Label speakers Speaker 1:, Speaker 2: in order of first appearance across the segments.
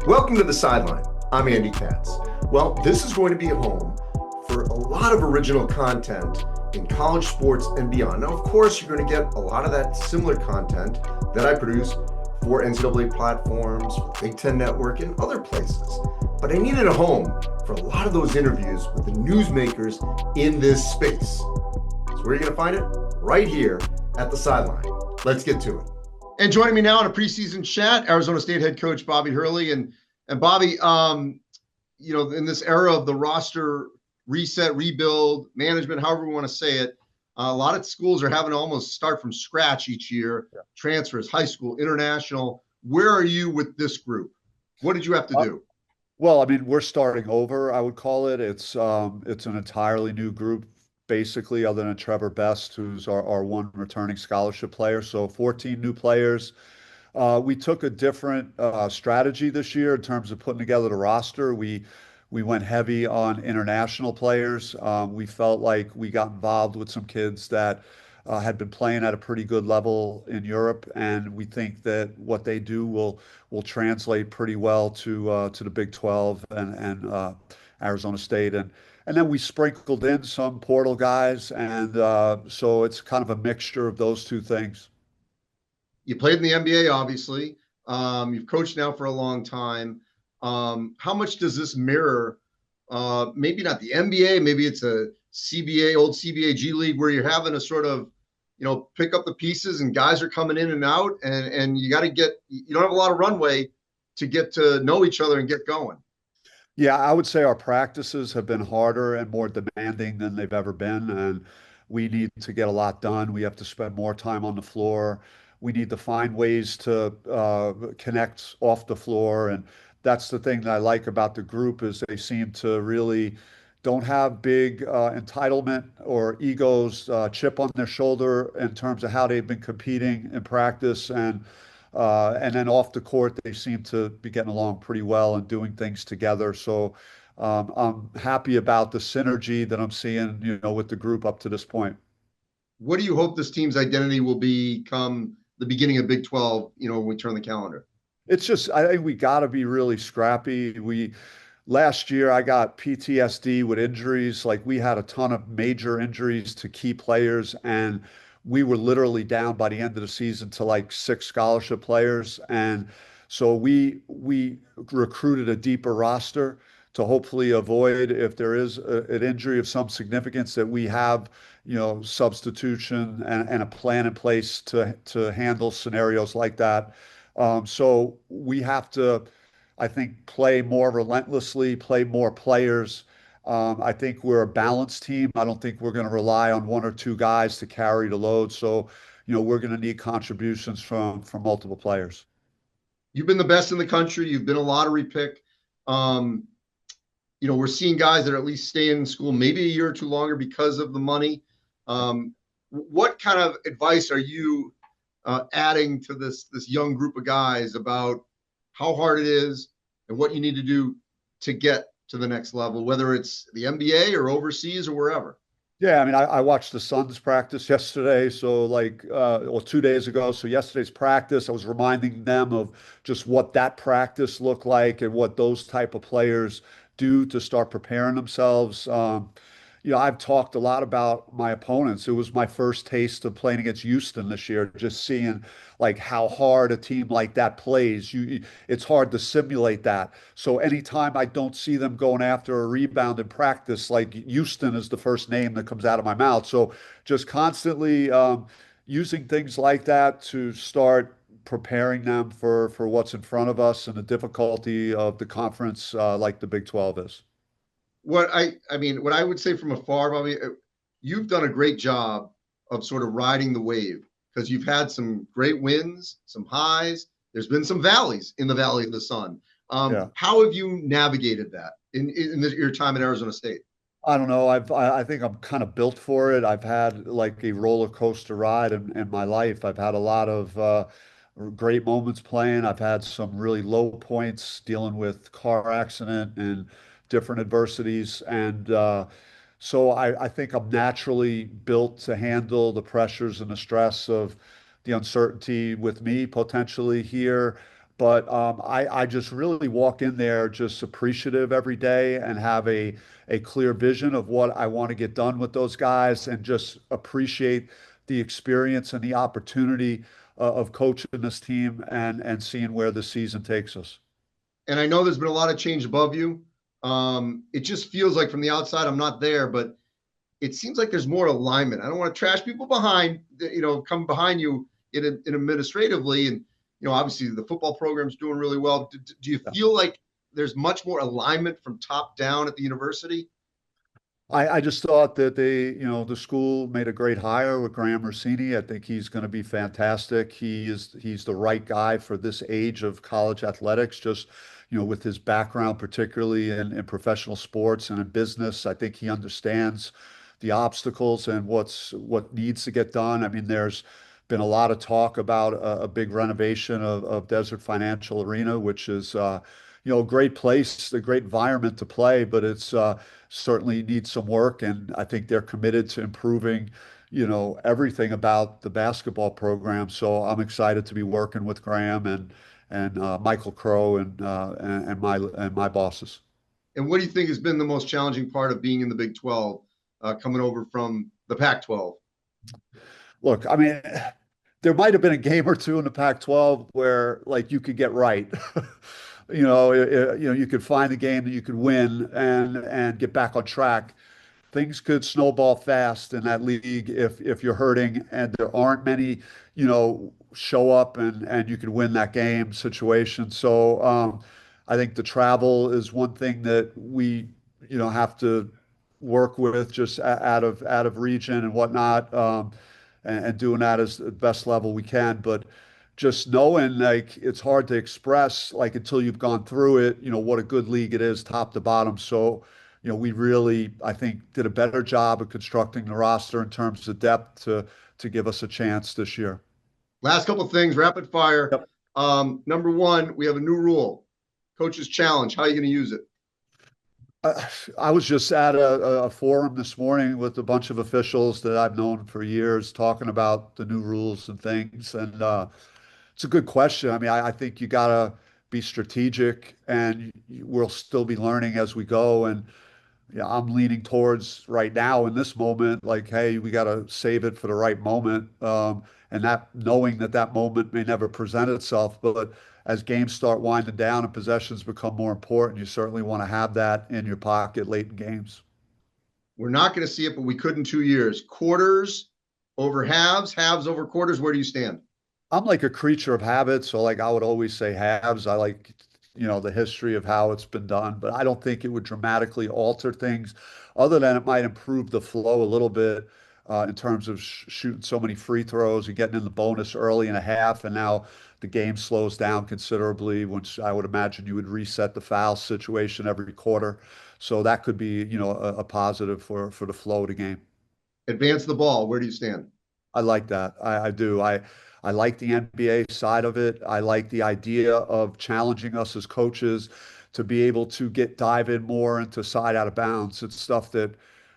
Speaker 1: Welcome to the Sideline. I'm Andy Katz. Well, this is going to be a home for a lot of original content in college sports and beyond. Now, of course, you're going to get a lot of that similar content that I produce for NCAA platforms, for Big Ten Network, and other places. But I needed a home for a lot of those interviews with the newsmakers in this space. So where are you going to find it? Right here at the Sideline. Let's get to it. And joining me now on a preseason chat, Arizona State head coach Bobby Hurley. And Bobby, in this era of the roster reset, rebuild, management, however we want to say it, a lot of schools are having to almost start from scratch each year. Yeah. Transfers, high school, international. Where are you with this group? What did you have to do?
Speaker 2: Well, I mean, we're starting over, I would call it. It's an entirely new group, basically, other than Trevor Best, who's our one returning scholarship player. So 14 new players. We took a different strategy this year in terms of putting together the roster. We went heavy on international players. We felt like we got involved with some kids that had been playing at a pretty good level in Europe, and we think that what they do will translate pretty well to the Big 12 and Arizona State. And then we sprinkled in some portal guys, and so it's kind of a mixture of those two things.
Speaker 1: You played in the NBA, obviously. You've coached now for a long time. How much does this mirror, maybe not the NBA, maybe it's a CBA, old CBA G League, where you're having to sort of, pick up the pieces and guys are coming in and out, and you don't have a lot of runway to get to know each other and get going.
Speaker 2: Yeah, I would say our practices have been harder and more demanding than they've ever been, and we need to get a lot done. We have to spend more time on the floor. We need to find ways to connect off the floor, and that's the thing that I like about the group is they seem to really don't have big entitlement or egos, chip on their shoulder in terms of how they've been competing in practice, and then off the court, they seem to be getting along pretty well and doing things together. So I'm happy about the synergy that I'm seeing, with the group up to this point.
Speaker 1: What do you hope this team's identity will become the beginning of Big 12, when we turn the calendar?
Speaker 2: It's just, I think we got to be really scrappy. Last year, I got PTSD with injuries. Like we had a ton of major injuries to key players, and we were literally down by the end of the season to like 6 scholarship players. And so we recruited a deeper roster to hopefully avoid, if there is an injury of some significance, that we have, substitution and a plan in place to handle scenarios like that. So we have to, I think, play more relentlessly, play more players. I think we're a balanced team. I don't think we're going to rely on one or two guys to carry the load. So, we're going to need contributions from multiple players.
Speaker 1: You've been the best in the country. You've been a lottery pick. We're seeing guys that are at least staying in school maybe a year or two longer because of the money. What kind of advice are you adding to this young group of guys about how hard it is and what you need to do to get to the next level, whether it's the NBA or overseas or wherever?
Speaker 2: Yeah, I mean, I watched the Suns practice yesterday, so 2 days ago. So yesterday's practice, I was reminding them of just what that practice looked like and what those type of players do to start preparing themselves. I've talked a lot about my opponents. It was my first taste of playing against Houston this year, just seeing like how hard a team like that plays. It's hard to simulate that. So anytime I don't see them going after a rebound in practice, like Houston is the first name that comes out of my mouth. So just constantly using things like that to start preparing them for what's in front of us and the difficulty of the conference like the Big 12 is.
Speaker 1: What I would say from afar, Bobby, you've done a great job of sort of riding the wave because you've had some great wins, some highs. There's been some valleys in the Valley of the Sun. How have you navigated that in your time at Arizona State?
Speaker 2: I don't know. I think I'm kind of built for it. I've had like a roller coaster ride in my life. I've had a lot of great moments playing. I've had some really low points dealing with car accident and different adversities. And so I think I'm naturally built to handle the pressures and the stress of the uncertainty with me potentially here. But I just really walk in there just appreciative every day and have a clear vision of what I want to get done with those guys and just appreciate the experience and the opportunity of coaching this team and seeing where the season takes us.
Speaker 1: And I know there's been a lot of change above you. It just feels like from the outside, I'm not there, but it seems like there's more alignment. I don't want to trash people behind, come behind you in administratively. And, obviously the football program's doing really well. Do you feel like there's much more alignment from top down at the university?
Speaker 2: I just thought that the school made a great hire with Graham Rossini. I think he's going to be fantastic. He's the right guy for this age of college athletics, just, with his background, particularly in professional sports and in business. I think he understands the obstacles and what needs to get done. I mean, there's been a lot of talk about a big renovation of Desert Financial Arena, which is a great place, a great environment to play, but it's certainly needs some work. And I think they're committed to improving, everything about the basketball program. So I'm excited to be working with Graham and Michael Crow and my bosses.
Speaker 1: And what do you think has been the most challenging part of being in the Big 12, coming over from the Pac-12?
Speaker 2: Look, I mean, there might have been a game or two in the Pac-12 where like you could get right. You could find a game that you could win and get back on track. Things could snowball fast in that league if you're hurting and there aren't many, show up and you could win that game situation. So I think the travel is one thing that we, have to work with just out of region and whatnot, and doing that as the best level we can. But just knowing like it's hard to express like until you've gone through it, what a good league it is top to bottom. So, we really, I think, did a better job of constructing the roster in terms of depth to give us a chance this year.
Speaker 1: Last couple of things, rapid fire.
Speaker 2: Yep.
Speaker 1: Number one, we have a new rule, coach's challenge. How are you going to use it?
Speaker 2: I was just at a forum this morning with a bunch of officials that I've known for years talking about the new rules and things. And it's a good question. I mean, I think you got to be strategic and we'll still be learning as we go. And I'm leaning towards right now in this moment, like, hey, we got to save it for the right moment. And that knowing that moment may never present itself, but as games start winding down and possessions become more important, you certainly want to have that in your pocket late in games.
Speaker 1: We're not going to see it, but we could in 2 years. Quarters over halves, halves over quarters. Where do you stand?
Speaker 2: I'm like a creature of habit. So like I would always say halves. I like, the history of how it's been done, but I don't think it would dramatically alter things other than it might improve the flow a little bit. In terms of shooting so many free throws and getting in the bonus early in a half, and now the game slows down considerably, which I would imagine you would reset the foul situation every quarter. So that could be, a positive for the flow of the game.
Speaker 1: Advance the ball. Where do you stand?
Speaker 2: I like that. I do. I like the NBA side of it. I like the idea of challenging us as coaches to be able to dive in more into side out of bounds. It's stuff that,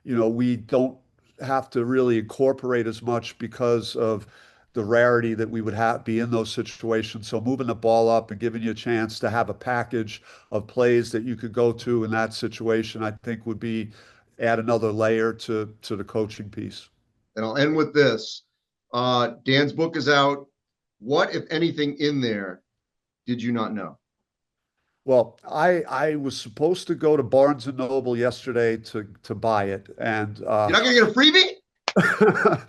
Speaker 2: we don't have to really incorporate as much because of the rarity that we would be in those situations. So moving the ball up and giving you a chance to have a package of plays that you could go to in that situation, I think would add another layer to the coaching piece.
Speaker 1: And I'll end with this. Dan's book is out. What, if anything, in there did you not know?
Speaker 2: Well, I was supposed to go to Barnes and Noble yesterday to buy it, and
Speaker 1: you're not gonna get a freebie?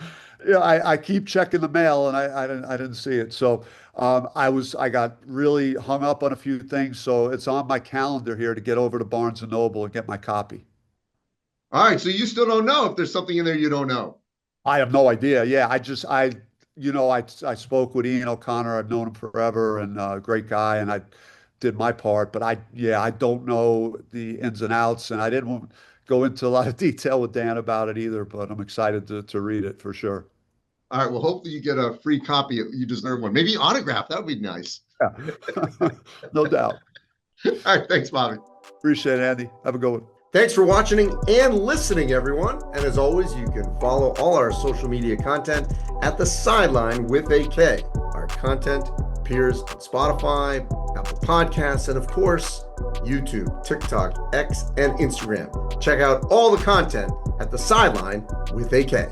Speaker 2: Yeah, I keep checking the mail, and I didn't see it. So I got really hung up on a few things. So it's on my calendar here to get over to Barnes and Noble and get my copy.
Speaker 1: All right, so you still don't know if there's something in there you don't know.
Speaker 2: I have no idea. Yeah, I spoke with Ian O'Connor. I've known him forever, and a great guy, and I did my part, but I don't know the ins and outs, and I didn't go into a lot of detail with Dan about it either, but I'm excited to read it for sure.
Speaker 1: All right, well, hopefully you get a free copy. You deserve one. Maybe autograph. That would be nice.
Speaker 2: Yeah. No doubt.
Speaker 1: All right, thanks, Bobby.
Speaker 2: Appreciate it, Andy. Have a good one.
Speaker 1: Thanks for watching and listening, everyone. And as always, you can follow all our social media content at the Sideline with a K. Our content appears on Spotify, Apple Podcasts, and of course, YouTube, TikTok, X, and Instagram. Check out all the content at the Sideline with AK.